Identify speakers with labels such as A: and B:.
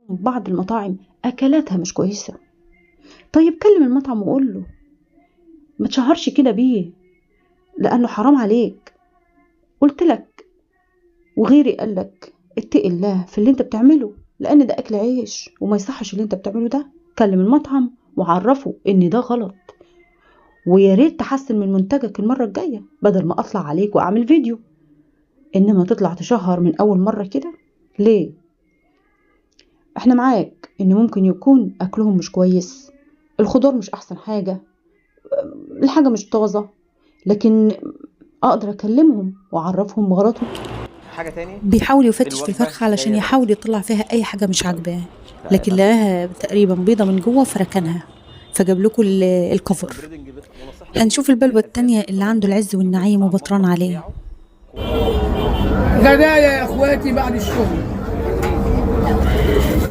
A: بعض المطاعم أكلاتها مش كويسة. طيب كلم المطعم وقول له ما تشهرش كده بيه، لأنه حرام عليك. قلت لك وغيري قال لك اتقي الله في اللي انت بتعمله، لأن ده أكل عيش وما يصحش اللي انت بتعمله ده. كلم المطعم وعرفه إن ده غلط، ويا ريت تحسن من منتجك المرة الجاية بدل ما أطلع عليك وأعمل فيديو. إنما تطلع تشهر من أول مرة كده ليه؟ احنا معاك إن ممكن يكون أكلهم مش كويس، الخضار مش أحسن حاجة، الحاجة مش طازة، لكن أقدر أكلمهم وأعرفهم بغلطهم.
B: حاجة تاني،
C: بيحاول يفتش في
B: الوجبة
C: الفرخة علشان
B: جاية
C: يحاول
B: جاهزة.
C: يطلع فيها أي حاجة مش عاجباه، لكن
B: فمفيش
C: لقاها تقريبا بيضة من جوه فركنها، فجاب لكم الكفر.
B: البريدنج ونصيحتي
C: هنشوف البلوة التانية
B: الأساسي
C: اللي
B: طالما
C: عنده
B: انت
C: العز
B: هتبص
C: والنعيم
B: على
C: وبطران
B: المطبخ
C: عليه.
B: بتاعه.
D: غدايا يا اخواتي بعد الشغل.